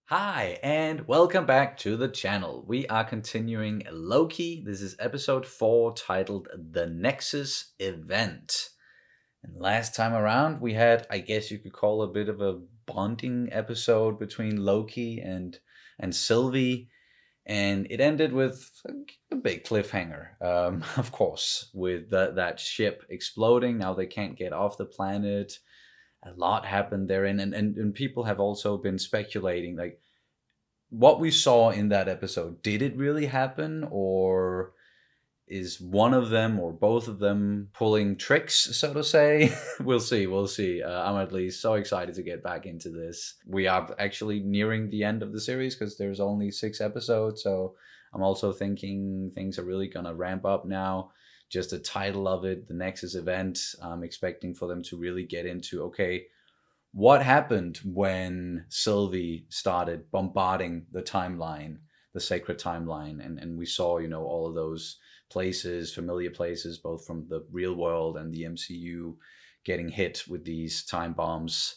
Hi, and welcome back to the channel. We are continuing Loki. This is episode 4 titled The Nexus Event. And last time around, we had, I guess you could call a bit of a bonding episode between Loki and Sylvie. And it ended with a big cliffhanger, of course, with that ship exploding. Now they can't get off the planet. A lot happened therein, and people have also been speculating, like, what we saw in that episode, did it really happen, or is one of them or both of them pulling tricks, so to say? We'll see. I'm at least so excited to get back into this. We are actually nearing the end of the series because there's only 6 episodes, so I'm also thinking things are really gonna ramp up now. Just the title of it, the Nexus Event, I'm expecting for them to really get into, okay, what happened when Sylvie started bombarding the timeline, the sacred timeline, and we saw, all of those places, familiar places, both from the real world and the MCU, getting hit with these time bombs.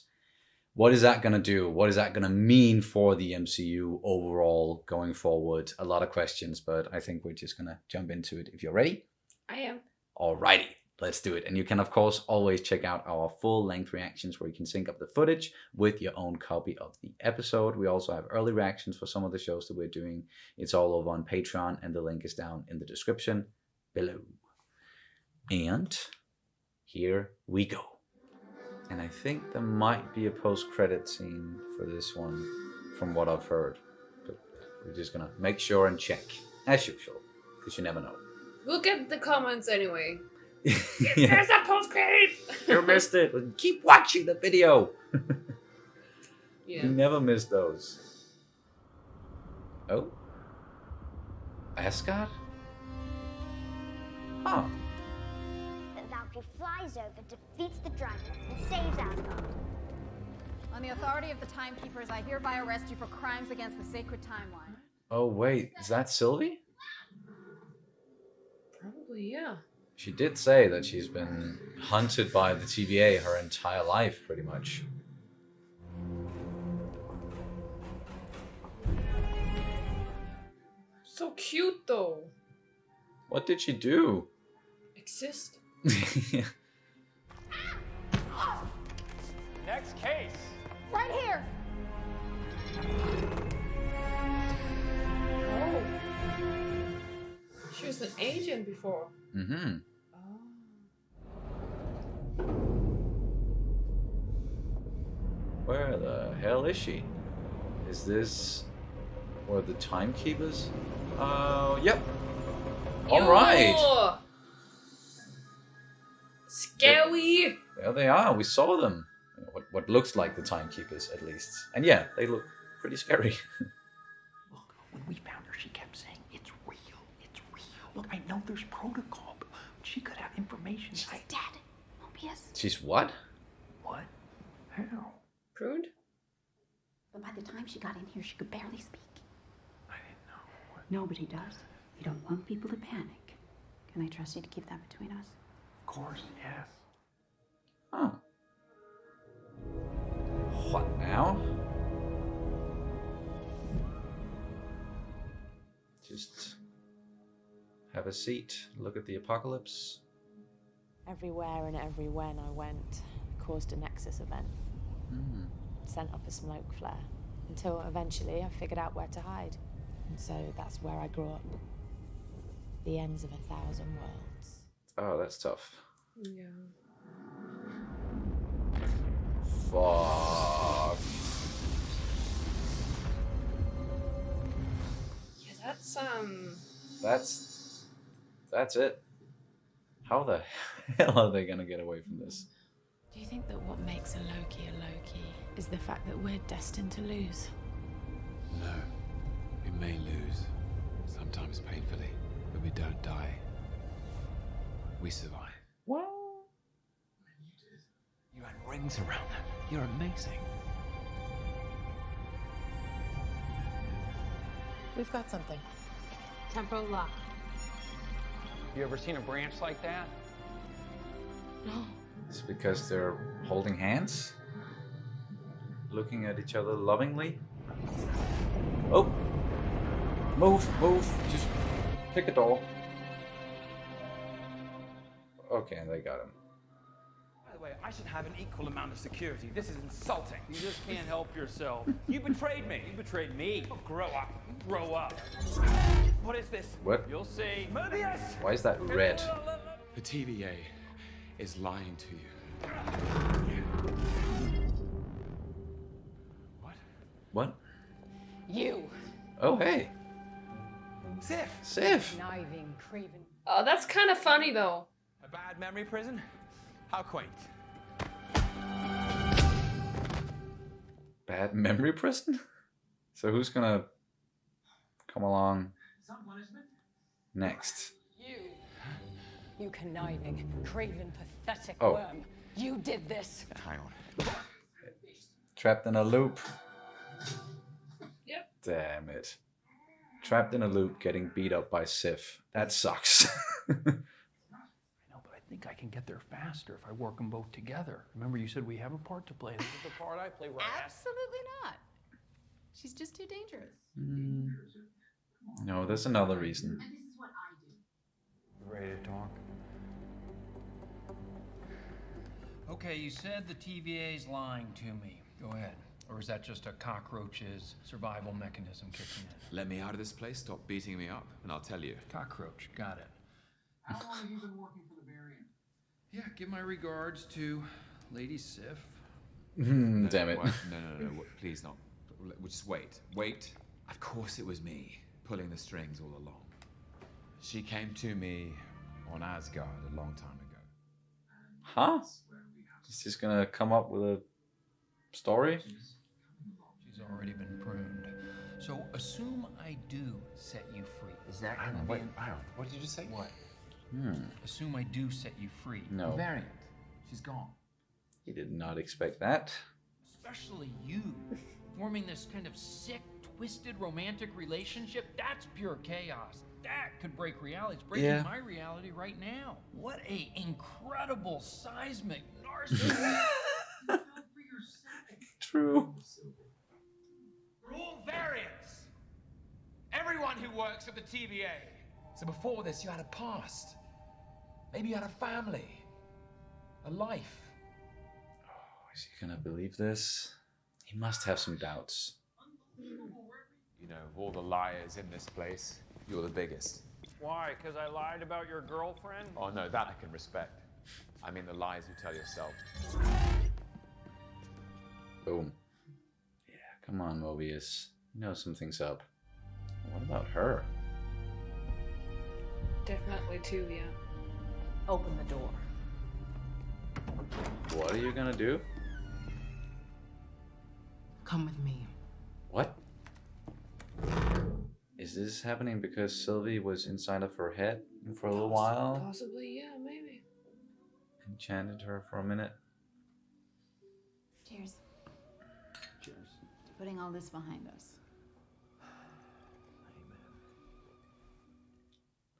What is that going to do? What is that going to mean for the MCU overall going forward? A lot of questions, but I think we're just going to jump into it. If you're ready. I am. Alrighty, let's do it. And you can, of course, always check out our full-length reactions where you can sync up the footage with your own copy of the episode. We also have early reactions for some of the shows that we're doing. It's all over on Patreon, and the link is down in the description below. And here we go. And I think there might be a post-credit scene for this one, from what I've heard. But we're just going to make sure and check, as usual, because you never know. Look at the comments anyway. Yeah. There's a post credit. You missed it. Keep watching the video. Yeah. You never miss those. Oh? Asgard? Huh. The Valkyrie flies over, defeats the dragon, and saves Asgard. On the authority of the Timekeepers, I hereby arrest you for crimes against the sacred timeline. Oh, wait. Is that Sylvie? Probably, yeah. She did say that she's been hunted by the TVA her entire life, pretty much. So cute, though. What did she do? Exist. Next case. Right here! Oh. She was an agent before. Mm-hmm. Oh. Where the hell is she? Is this where the Timekeepers? Yep. Alright. Yo! Scary. There they are. We saw them. What looks like the Timekeepers, at least. And yeah, they look pretty scary. Look, when we found her, she kept saying, it's real, it's real. Look, I know there's protocol, but she could have information. She's dead. Mobius. She's what? What? How? Pruned? But by the time she got in here, she could barely speak. I didn't know. What? Nobody does. We don't want people to panic. Can I trust you to keep that between us? Of course, yes. Huh. What now? Just have a seat, look at the apocalypse. Everywhere and every when I went caused a Nexus event. Sent up a smoke flare. Until eventually I figured out where to hide. And so that's where I grew up. The ends of 1,000 worlds. Oh, that's tough. Yeah. Fuck. Yeah, that's That's it. How the hell are they gonna get away from this? Do you think that what makes a Loki is the fact that we're destined to lose? No. We may lose, sometimes painfully, but we don't die. We survive. Well, You had rings around them. You're amazing. We've got something. Temporal lock. You ever seen a branch like that? No. it's because they're holding hands, looking at each other lovingly. Oh! Move! Just pick a door. Okay, they got him. By the way, I should have an equal amount of security. This is insulting. You just can't help yourself. You betrayed me. You betrayed me. Oh, grow up. Grow up. What is this? What? You'll see. Mobius! Why is that red? The TVA is lying to you. What? What? You. Oh, hey. Sif! Conniving, craven. Oh, that's kind of funny though. A bad memory prison? How quaint. Bad memory prison? So who's gonna come along next? You conniving, craven, pathetic Oh. worm. You did this. Hang on. Trapped in a loop. Yep. Damn it. Trapped in a loop, getting beat up by Sif. That sucks. I know, but I think I can get there faster if I work them both together. Remember, you said we have a part to play. This is the part I play where Absolutely not. She's just too dangerous. No, there's another reason. Ready to talk? Okay, you said the TVA's lying to me. Go ahead. Or is that just a cockroach's survival mechanism kicking in? Let me out of this place, stop beating me up, and I'll tell you. Cockroach, got it. How long have you been working for the variant? Yeah, give my regards to Lady Sif. Damn it. What? No. Please not. Just wait. Wait. Of course it was me, pulling the strings all along. She came to me on Asgard a long time ago. Huh? Is just gonna come up with a story? She's already been pruned. So assume I do set you free. Is that gonna wait, be- hang on. What did you just say? What? Assume I do set you free. No. Variant. She's gone. He did not expect that. Especially you. Forming this kind of sick, twisted romantic relationship, that's pure chaos. That could break reality. It's breaking Yeah. my reality right now. What a incredible seismic narcissism. True. We're all variants. Everyone who works at the TVA. So before this, you had a past. Maybe you had a family. A life. Is he gonna believe this? He must have some doubts. You know, of all the liars in this place, you're the biggest. Why? Because I lied about your girlfriend? Oh no, that I can respect. I mean the lies you tell yourself. Boom. Yeah, come on, Mobius. You know something's up. What about her? Definitely too, yeah. Open the door. What are you gonna do? Come with me. What? Is this happening because Sylvie was inside of her head for a little while? Possibly, yeah, maybe. Enchanted her for a minute? Cheers. Cheers. To putting all this behind us.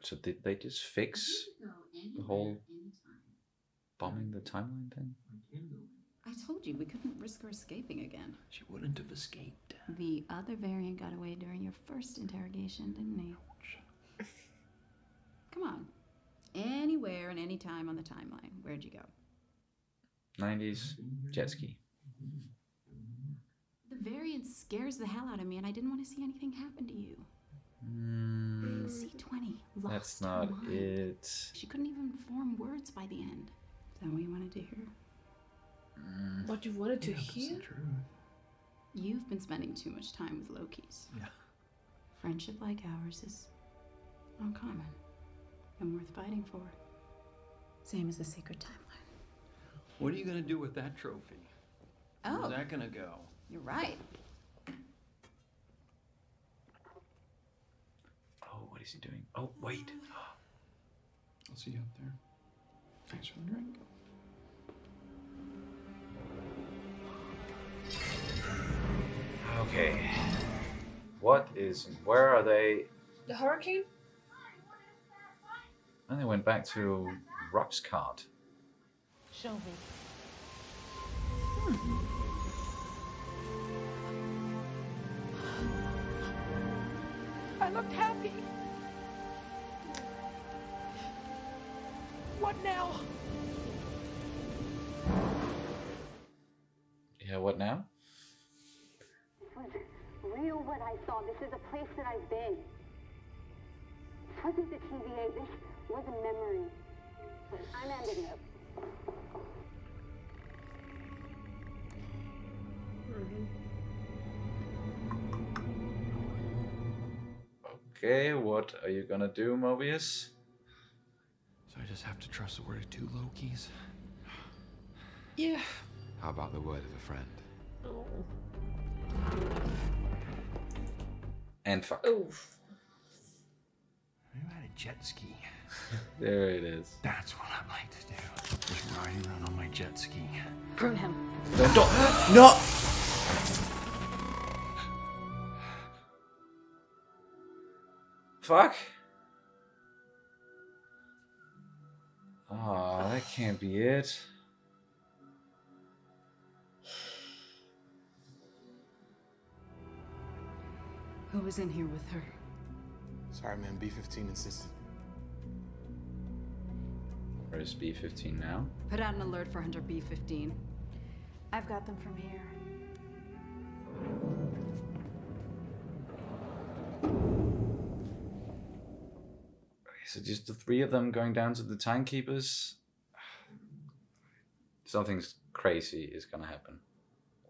So did they just fix the whole bombing the timeline thing? I told you we couldn't risk her escaping again. She wouldn't have escaped. The other variant got away during your first interrogation, didn't he? Come on. Anywhere and anytime on the timeline. Where'd you go? 90s jet ski. The variant scares the hell out of me, and I didn't want to see anything happen to you. C20 lost That's her not mind. it. She couldn't even form words by the end. Is that what you wanted to hear? What you wanted to hear? You've been spending too much time with Lokis. Yeah. Friendship like ours is uncommon and worth fighting for. Same as the secret timeline. What are you gonna do with that trophy? Oh, Where's that gonna go? you're right. Oh, what is he doing? Oh, wait. I'll see you up there. Thanks for the drink. Okay. Where are they? The hurricane? And they went back to Rock's cart. Sylvie. I looked happy. What now? Yeah, what now? It was real what I saw. This is a place that I've been. This wasn't the TVA. This was a memory. But I'm ending it. Okay, what are you gonna do, Mobius? So I just have to trust the word of two Lokis? Yeah. How about the word of a friend? Oh. And fuck. Oof. You had a jet ski. There it is. That's what I like to do. Just riding around on my jet ski. Prune him. Don't. No! Fuck. Oh, that can't be it. Who was in here with her? Sorry, man. B-15 insisted. Where's B-15 now? Put out an alert for Hunter B-15. I've got them from here. So just the three of them going down to the Timekeepers? Something crazy is gonna happen.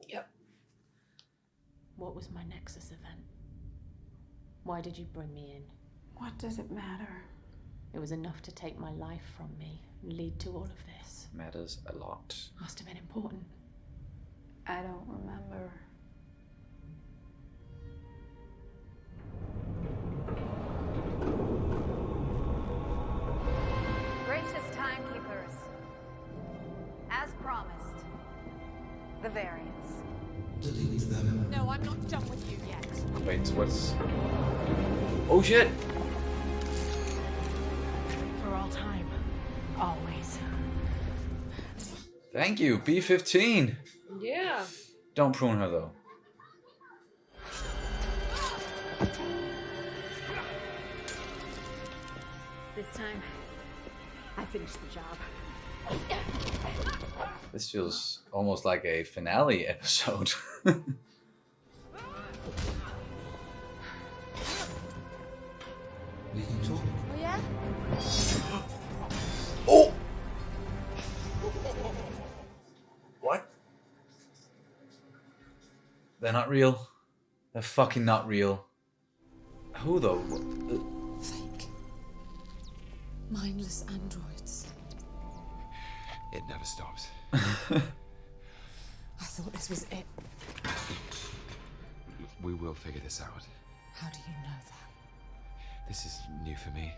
Yep. What was my Nexus event? Why did you bring me in? What does it matter? It was enough to take my life from me and lead to all of this. Matters a lot. Must have been important. I don't remember. Gracious Timekeepers, as promised, the variants. No, I'm not done with you yet. Wait, what's... Oh shit! For all time. Always. Thank you, B-15! Yeah. Don't prune her though. This time, I finished the job. This feels almost like a finale episode. We can talk. Oh yeah? Oh! What? They're not real. They're fucking not real. Who though? Fake. Mindless androids. It never stops. I thought this was it. We will figure this out. How do you know that? This is new for me.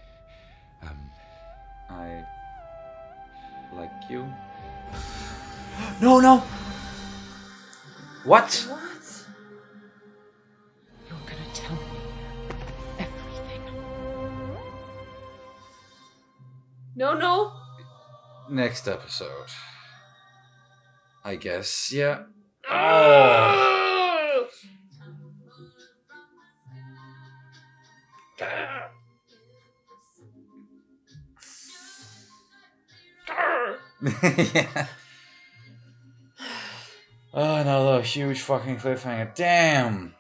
I like you. No, no! What? What? You're gonna tell me everything. No, no. Next episode. I guess, yeah. Oh! Yeah. Oh, another huge fucking cliffhanger. Damn!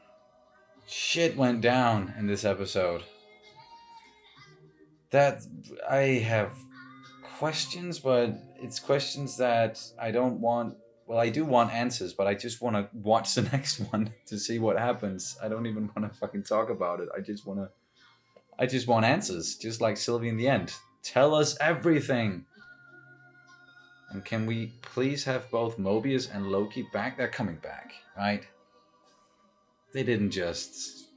Shit went down in this episode. That I have questions, but it's questions that I don't want. Well, I do want answers, but I just want to watch the next one to see what happens. I don't even want to fucking talk about it. I just want answers, just like Sylvie in the end. Tell us everything. And can we please have both Mobius and Loki back? They're coming back, right? They didn't just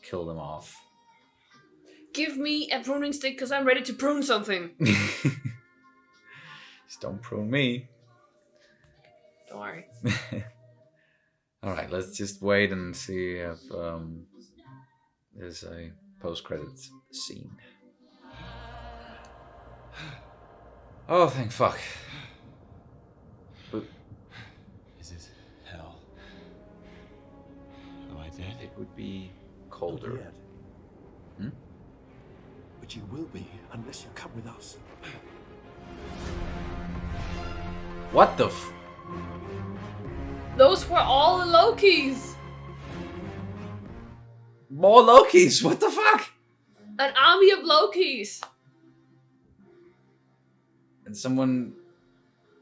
kill them off. Give me a pruning stick because I'm ready to prune something. Just don't prune me. Don't worry. Alright, let's just wait and see if there's a post-credits scene. Oh, thank fuck. But Is this hell? Am I dead? it would be colder. Not yet. Hmm? But you will be unless you come with us. What the Those were all the Lokis. More Lokis? What the fuck? An army of Lokis. And someone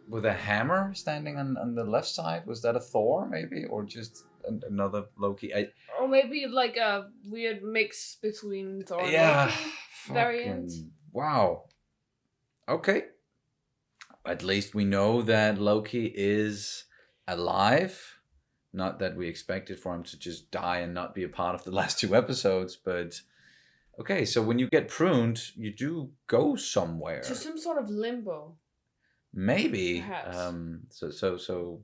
with a hammer standing on the left side? Was that a Thor, maybe? Or just another Loki? Or maybe like a weird mix between Thor and Yeah. Loki variant. Wow. Okay. At least we know that Loki is alive. Not that we expected for him to just die and not be a part of the last 2 episodes, but okay, so when you get pruned, you do go somewhere. To some sort of limbo. Maybe. Perhaps. So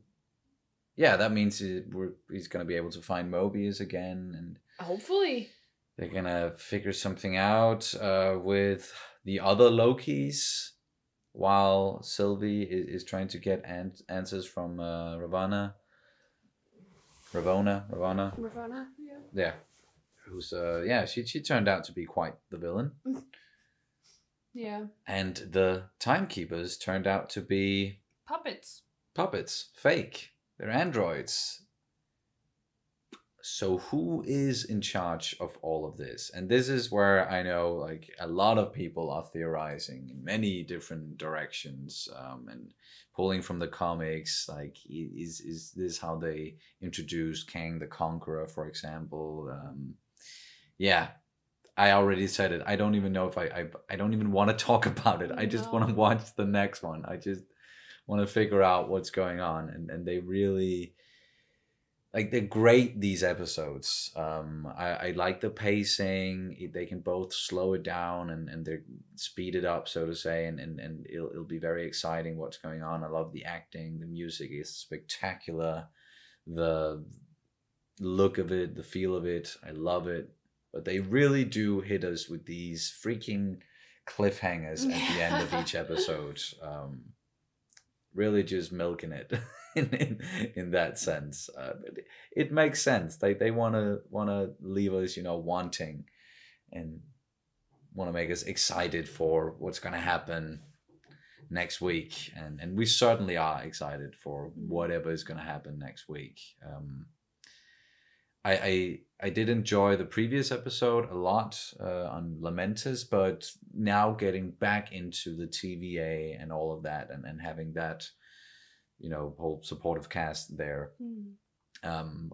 yeah, that means he's going to be able to find Mobius again, and Hopefully. they're going to figure something out with the other Lokis, while Sylvie is trying to get answers from Ravonna, yeah. yeah, who's she turned out to be quite the villain. Yeah. And the Timekeepers turned out to be puppets, fake. They're androids. So who is in charge of all of this? And this is where I know like a lot of people are theorizing in many different directions, and pulling from the comics. Like, is this how they introduced Kang the Conqueror, for example? Yeah, I already said it. I don't even know if I don't even want to talk about it. I just want to watch the next one. I just want to figure out what's going on. And they really, like, they're great, these episodes. I like the pacing. They can both slow it down and they speed it up, so to say, and it'll be very exciting what's going on. I love the acting. The music is spectacular. The look of it, the feel of it, I love it. But they really do hit us with these freaking cliffhangers at the end of each episode. Really just milking it in that sense. It makes sense. They want to leave us, wanting, and want to make us excited for what's going to happen next week. And we certainly are excited for whatever is going to happen next week. I did enjoy the previous episode a lot on Lamentus, but now getting back into the TVA and all of that, and having that, whole supportive cast there, I'm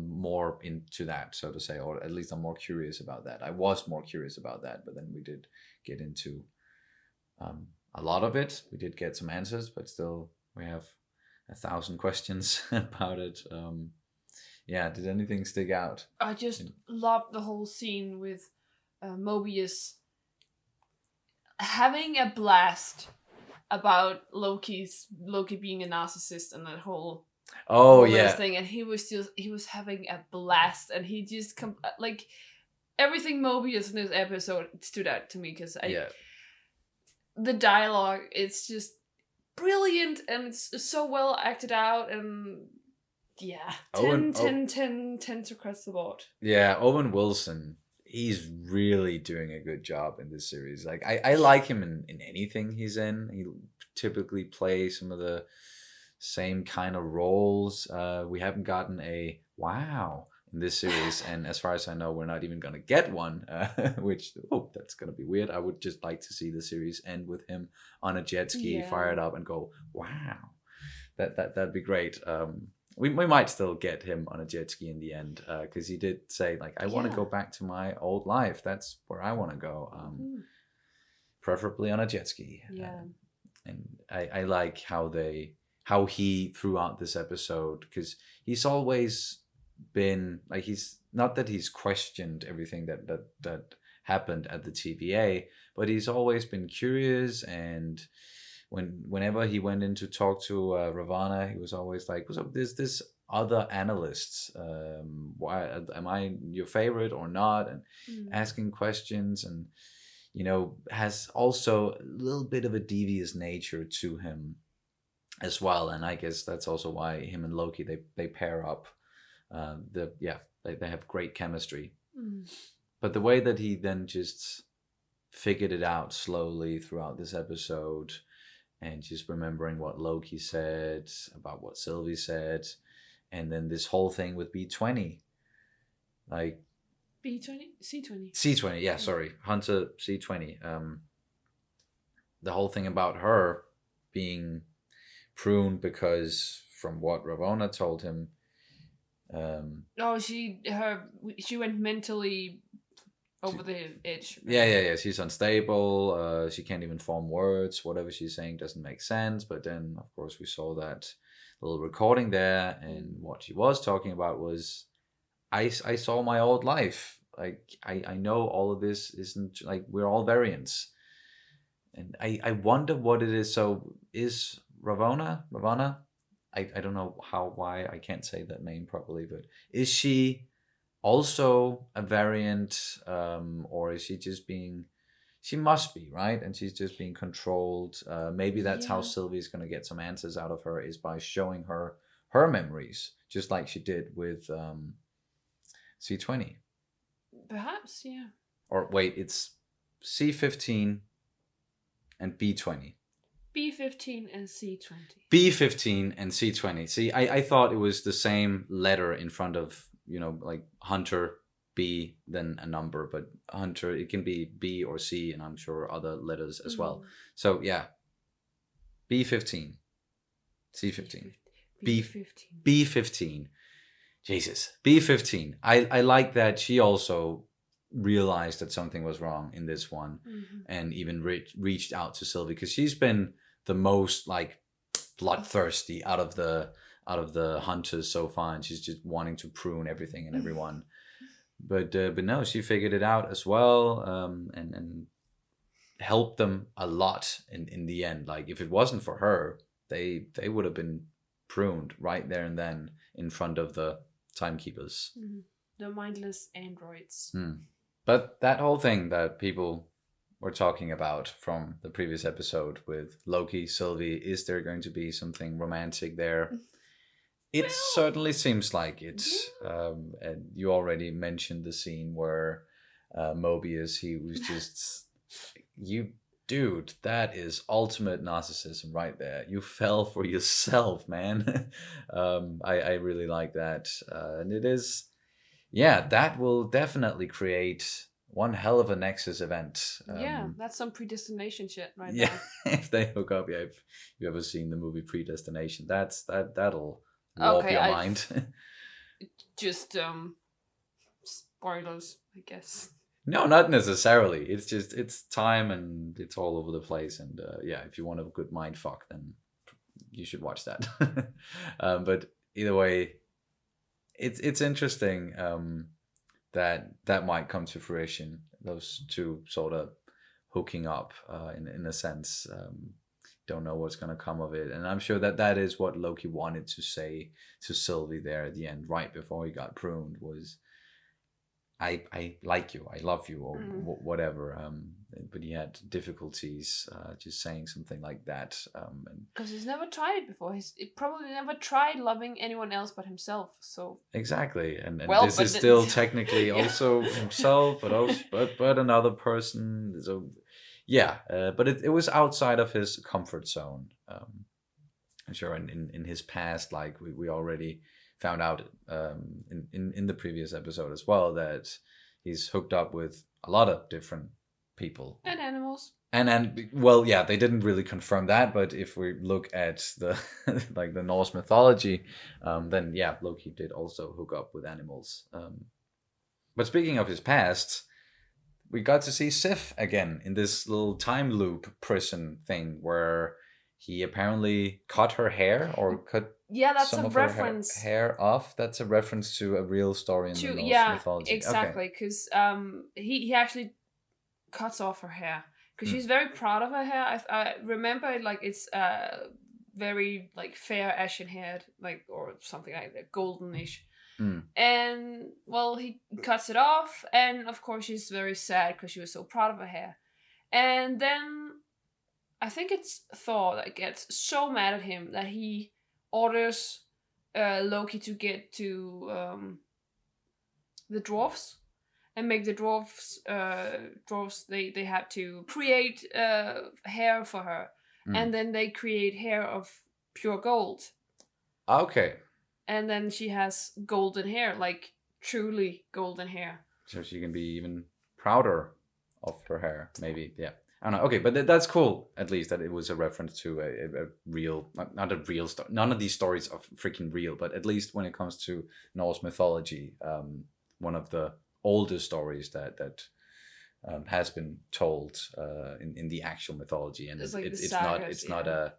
more into that, so to say, or at least I'm more curious about that. I was more curious about that, but then we did get into a lot of it. We did get some answers, but still we have 1,000 questions about it. Yeah, did anything stick out? I just loved the whole scene with Mobius having a blast about Loki being a narcissist and that whole thing, and he was having a blast, and he just like everything Mobius in this episode stood out to me because the dialogue, it's just brilliant and it's so well acted out, and 10 across the board. Yeah, Owen Wilson, he's really doing a good job in this series. Like, I like him in anything he's in. He typically plays some of the same kind of roles. We haven't gotten a wow in this series, and as far as I know, we're not even going to get one, which, that's going to be weird. I would just like to see the series end with him on a jet ski, fired up, and go, wow. That'd be great. We might still get him on a jet ski in the end, because he did say, like, I want to go back to my old life. That's where I want to go, preferably on a jet ski. And I like how he throughout this episode, because he's always been like, he's not that he's questioned everything that happened at the TVA, but he's always been curious, and whenever he went in to talk to Ravonna, he was always like, so there's this other analysts, why am I your favorite or not, and asking questions, and has also a little bit of a devious nature to him as well. And I guess that's also why him and Loki, they pair up. They have great chemistry. But the way that he then just figured it out slowly throughout this episode, and just remembering what Loki said about what Sylvie said, and then this whole thing with B20, like C20, yeah, sorry, Hunter C20. The whole thing about her being pruned because, from what Ravonna told him, she went mentally over the edge. Yeah. She's unstable. She can't even form words. Whatever she's saying doesn't make sense. But then, of course, we saw that little recording there, and what she was talking about was, I saw my old life. Like, I know all of this isn't, like, we're all variants. And I wonder what it is. So is Ravonna? I don't know why I can't say that name properly, but is she also a variant, or is she just being, she must be, right? And she's just being controlled. Maybe that's how Sylvie's going to get some answers out of her, is by showing her memories, just like she did with C20. Perhaps, yeah. Or wait, it's C15 and B20. B15 and C20. B15 and C20. See, I thought it was the same letter in front of, like Hunter, B, then a number, but Hunter, it can be B or C, and I'm sure other letters as well. So yeah, B15, C15, B15. Jesus, B15. I like that she also realized that something was wrong in this one, and even reached out to Sylvie, because she's been the most like bloodthirsty out of the hunters so far, and she's just wanting to prune everything and everyone. But no, she figured it out as well, and helped them a lot in the end. Like, if it wasn't for her, they would have been pruned right there and then in front of the timekeepers. The mindless androids. But that whole thing that people were talking about from the previous episode with Loki, Sylvie, is there going to be something romantic there? It certainly seems like it. And you already mentioned the scene where Mobius, he was just, dude, that is ultimate narcissism right there. You fell for yourself, man. I really like that. And it is, that will definitely create one hell of a Nexus event. That's some predestination shit right now. If they hook up, if you've ever seen the movie Predestination, that'll warp your mind. Just spoilers, I guess. No, not necessarily. It's just, it's time and it's all over the place. And if you want a good mind fuck, then you should watch that. But either way, it's interesting that might come to fruition. Those two sort of hooking up in a sense. Don't know what's going to come of it. And I'm sure that is what Loki wanted to say to Sylvie there at the end, right before he got pruned, was, I like you, I love you, or whatever. But he had difficulties just saying something like that. Because he's never tried it before. He probably never tried loving anyone else but himself. So exactly, and this is still technically also himself, but also but another person. So but it was outside of his comfort zone. I'm sure in his past, like we already found out in the previous episode as well, that he's hooked up with a lot of different people and animals. And well, they didn't really confirm that, but if we look at the like the Norse mythology, then Loki did also hook up with animals. But speaking of his past, we got to see Sif again in this little time loop prison thing where he apparently cut her hair, or cut that's some a of reference. her hair off. That's a reference to a real story in the Norse mythology. Exactly, because he actually cuts off her hair because she's very proud of her hair. I remember it like it's very like fair ashen haired, like, or something like that, goldenish. And well, he cuts it off, and of course she's very sad because she was so proud of her hair. And then I think it's Thor that gets so mad at him that he orders Loki to get to the dwarfs and make the dwarves. They had to create hair for her, and then they create hair of pure gold. Okay. And then she has golden hair, like truly golden hair. So she can be even prouder of her hair, maybe. Yeah. I don't know. Okay, but that's cool. At least that it was a reference to a real, not a real story. None of these stories are freaking real, but at least when it comes to Norse mythology, one of the oldest stories that has been told in the actual mythology, and it's not a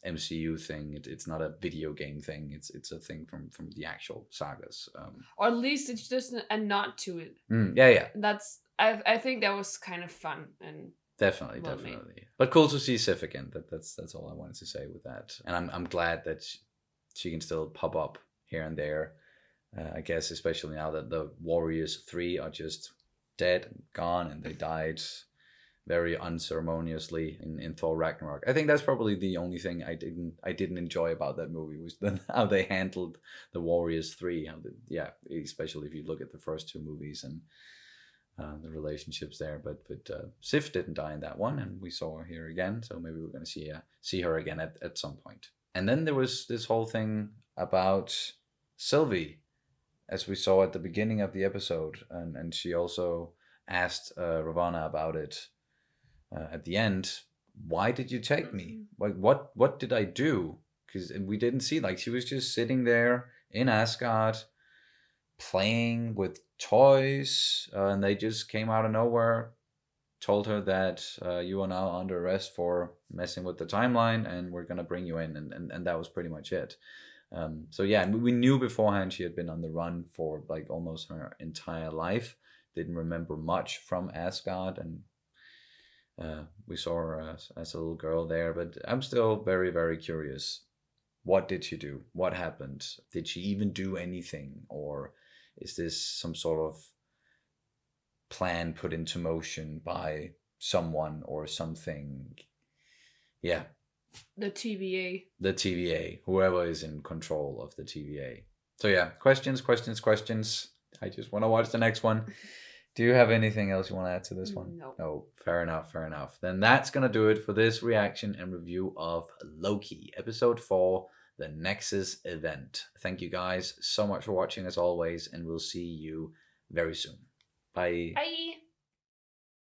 MCU thing. It's not a video game thing. It's a thing from the actual sagas. Or at least it's just a nod to it. Yeah. That's I think that was kind of fun and. Definitely. But cool to see Sif again. That's all I wanted to say with that. And I'm glad that she can still pop up here and there. I guess especially now that the Warriors 3 are just dead and gone, and they died very unceremoniously in Thor Ragnarok. I think that's probably the only thing I didn't enjoy about that movie was how they handled the Warriors 3. Especially if you look at the first two movies and the relationships there, but Sif didn't die in that one, and we saw her here again, so maybe we're going to see her again at some point. And then there was this whole thing about Sylvie, as we saw at the beginning of the episode, and she also asked Ravonna about it at the end. Why did you take me? Like, what did I do? Because we didn't see, like, she was just sitting there in Asgard playing with toys, and they just came out of nowhere, told her that you are now under arrest for messing with the timeline, and we're gonna bring you in, and that was pretty much it. So yeah, we knew beforehand she had been on the run for like almost her entire life. Didn't remember much from Asgard, and we saw her as a little girl there. But I'm still very, very curious. What did she do? What happened? Did she even do anything, or is this some sort of plan put into motion by someone or something? Yeah. The TVA. The TVA. Whoever is in control of the TVA. So yeah, questions. I just want to watch the next one. Do you have anything else you want to add to this one? No. Fair enough. Then that's going to do it for this reaction and review of Loki, episode 4, the Nexus event. Thank you guys so much for watching as always, and we'll see you very soon. Bye. Bye.